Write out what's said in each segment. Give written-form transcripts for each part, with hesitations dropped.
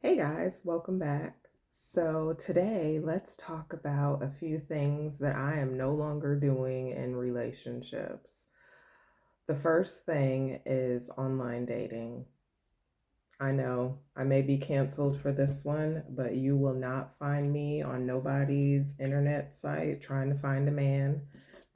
Hey guys, welcome back. So today let's talk about a few things that I am no longer doing in relationships. The first thing is online dating. I know I may be canceled for this one, but you will not find me on nobody's internet site trying to find a man.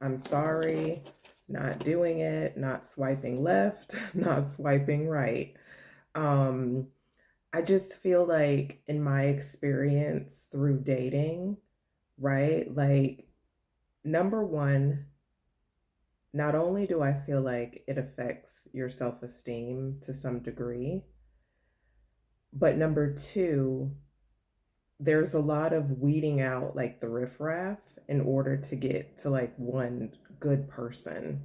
I'm sorry, not doing it, not swiping left, not swiping right. Um, I just feel like in my experience through dating, right? Like, number one, not only do I feel like it affects your self esteem to some degree, but number two, there's a lot of weeding out like the riffraff in order to get to like one good person.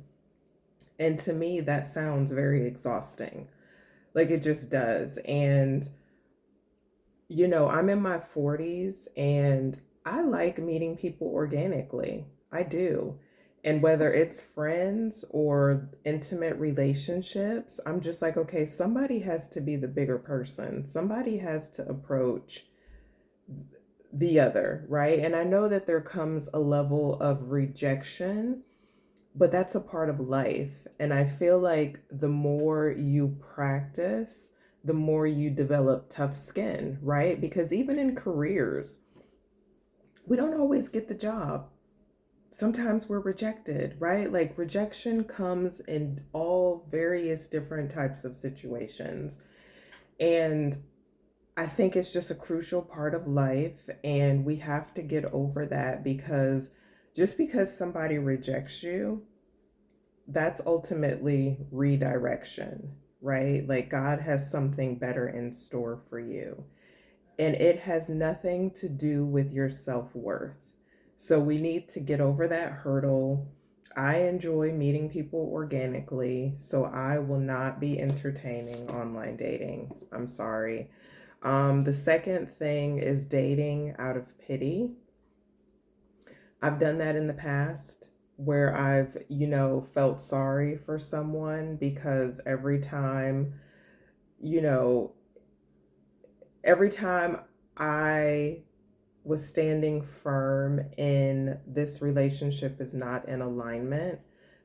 And to me, that sounds very exhausting. Like, it just does. And I'm in my 40s and I like meeting people organically. I do. And whether it's friends or intimate relationships, I'm just like, okay, somebody has to be the bigger person. Somebody has to approach the other, right? And I know that there comes a level of rejection, but that's a part of life. And I feel like the more you practice, the more you develop tough skin, right? Because even in careers, we don't always get the job. Sometimes we're rejected, right? Like, rejection comes in all various different types of situations. And I think it's just a crucial part of life. And we have to get over that because just because somebody rejects you, that's ultimately redirection, right? Like, God has something better in store for you. And it has nothing to do with your self worth. So we need to get over that hurdle. I enjoy meeting people organically, so I will not be entertaining online dating. I'm sorry. The second thing is dating out of pity. I've done that in the past where I've, felt sorry for someone because you know, every time I was standing firm in this relationship is not in alignment,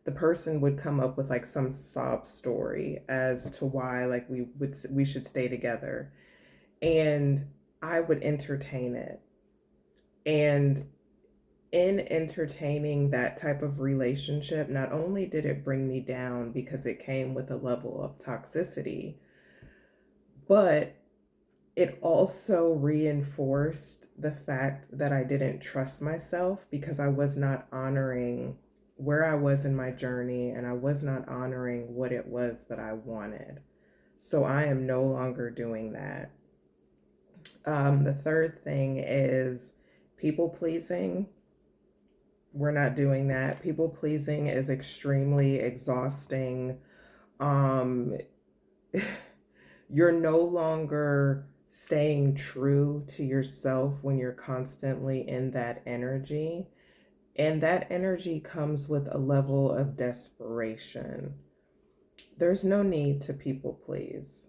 the person would come up with like some sob story as to why like we should stay together. And I would entertain it. And in entertaining that type of relationship, not only did it bring me down because it came with a level of toxicity, but it also reinforced the fact that I didn't trust myself because I was not honoring where I was in my journey and I was not honoring what it was that I wanted. So I am no longer doing that. The third thing is people pleasing. We're not doing that. People pleasing is extremely exhausting. Um, you're no longer staying true to yourself when you're constantly in that energy. And that energy comes with a level of desperation. There's no need to people please,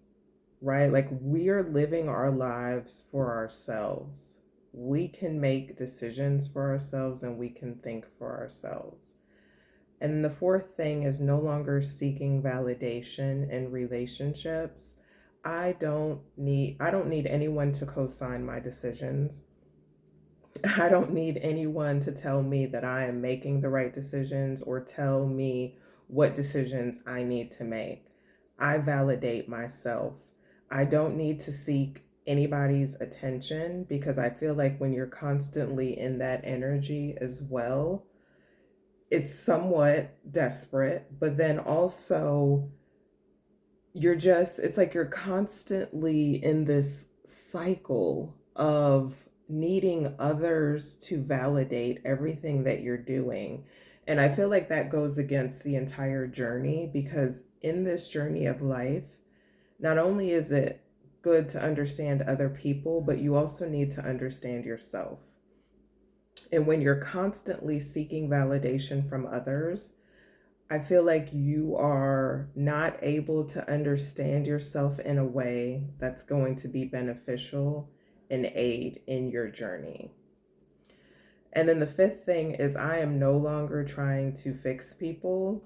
right? Like, we are living our lives for ourselves. We can make decisions for ourselves and we can think for ourselves. And the fourth thing is no longer seeking validation in relationships. I don't need anyone to co-sign my decisions. I don't need anyone to tell me that I am making the right decisions or tell me what decisions I need to make. I validate myself. I don't need to seek anybody's attention because I feel like when you're constantly in that energy as well, it's somewhat desperate, but then also it's like you're constantly in this cycle of needing others to validate everything that you're doing. And I feel like that goes against the entire journey because in this journey of life, not only is it good to understand other people, but you also need to understand yourself. And when you're constantly seeking validation from others, I feel like you are not able to understand yourself in a way that's going to be beneficial and aid in your journey. And then the fifth thing is I am no longer trying to fix people.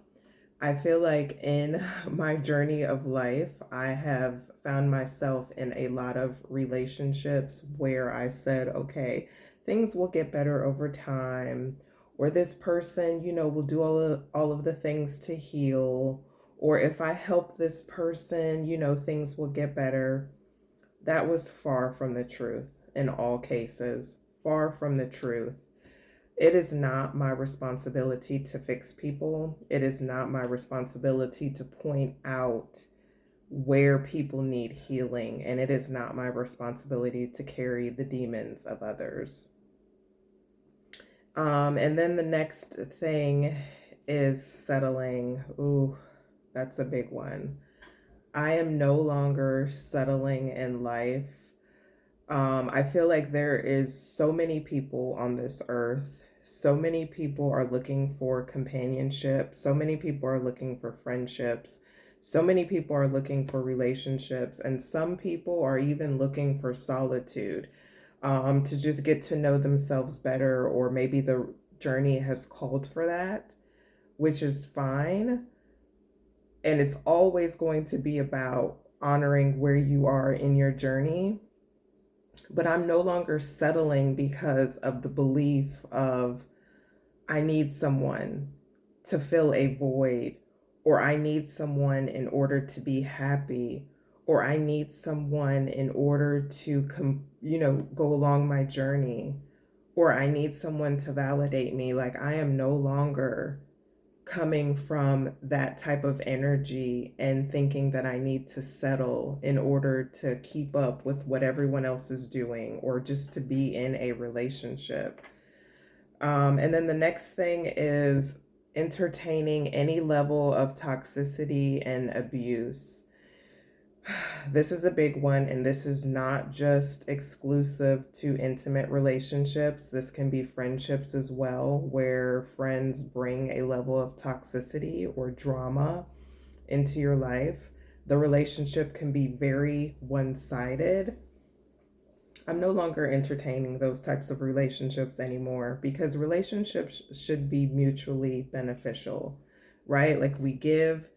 I feel like in my journey of life, I have found myself in a lot of relationships where I said, okay, things will get better over time, or this person, will do all of the things to heal, or if I help this person, things will get better. That was far from the truth in all cases, far from the truth. It is not my responsibility to fix people. It is not my responsibility to point out where people need healing. And it is not my responsibility to carry the demons of others. And then the next thing is settling. Ooh, that's a big one. I am no longer settling in life. I feel like there is so many people on this earth. So many people are looking for companionship. So many people are looking for friendships. So many people are looking for relationships. And some people are even looking for solitude, to just get to know themselves better, or maybe the journey has called for that, which is fine. And it's always going to be about honoring where you are in your journey. But I'm no longer settling because of the belief of I need someone to fill a void, or I need someone in order to be happy, or I need someone in order to go along my journey, or I need someone to validate me. Like, I am no longer coming from that type of energy and thinking that I need to settle in order to keep up with what everyone else is doing, or just to be in a relationship. And then the next thing is entertaining any level of toxicity and abuse. This is a big one, and this is not just exclusive to intimate relationships. This can be friendships as well, where friends bring a level of toxicity or drama into your life. The relationship can be very one-sided. I'm no longer entertaining those types of relationships anymore, because relationships should be mutually beneficial, right? Like, we give,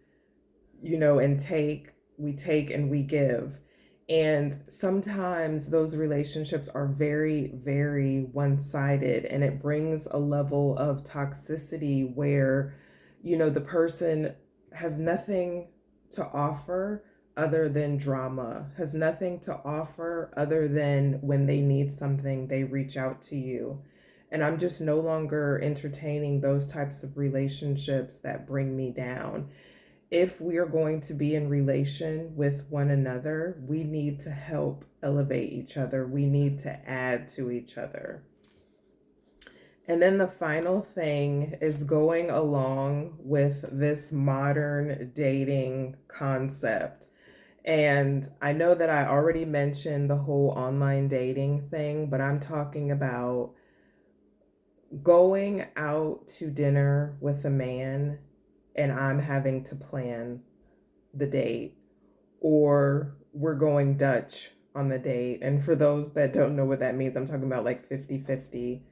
and take, we take and we give. And sometimes those relationships are very, very one sided, and it brings a level of toxicity where, the person has nothing to offer other than drama, has nothing to offer other than when they need something, they reach out to you. And I'm just no longer entertaining those types of relationships that bring me down. If we are going to be in relation with one another, we need to help elevate each other. We need to add to each other. And then the final thing is going along with this modern dating concept. And I know that I already mentioned the whole online dating thing, but I'm talking about going out to dinner with a man and I'm having to plan the date, or we're going Dutch on the date. And for those that don't know what that means, I'm talking about like 50-50.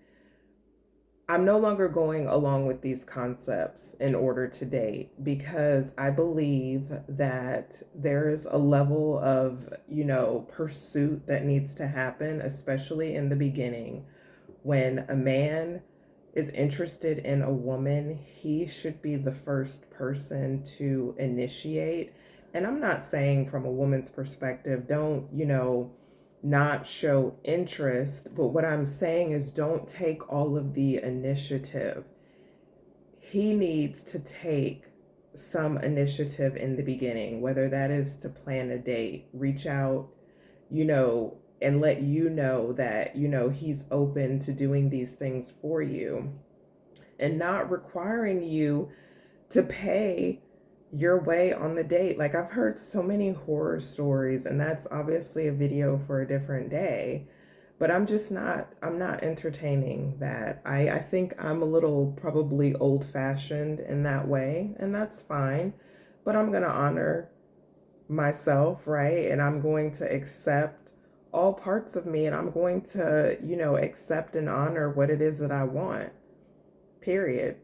I'm no longer going along with these concepts in order to date, because I believe that there is a level of, pursuit that needs to happen, especially in the beginning. When a man is interested in a woman, he should be the first person to initiate. And I'm not saying from a woman's perspective, don't, not show interest, but what I'm saying is don't take all of the initiative. He needs to take some initiative in the beginning, whether that is to plan a date, reach out, and let you know that, he's open to doing these things for you, and not requiring you to pay your way on the date. Like, I've heard so many horror stories, and that's obviously a video for a different day. But I'm not entertaining that. I think I'm a little probably old fashioned in that way, and that's fine. But I'm going to honor myself, right? And I'm going to accept all parts of me, and I'm going to, accept and honor what it is that I want, period.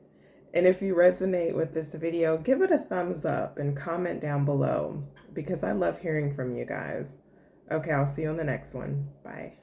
And if you resonate with this video, give it a thumbs up and comment down below because I love hearing from you guys. Okay, I'll see you on the next one. Bye.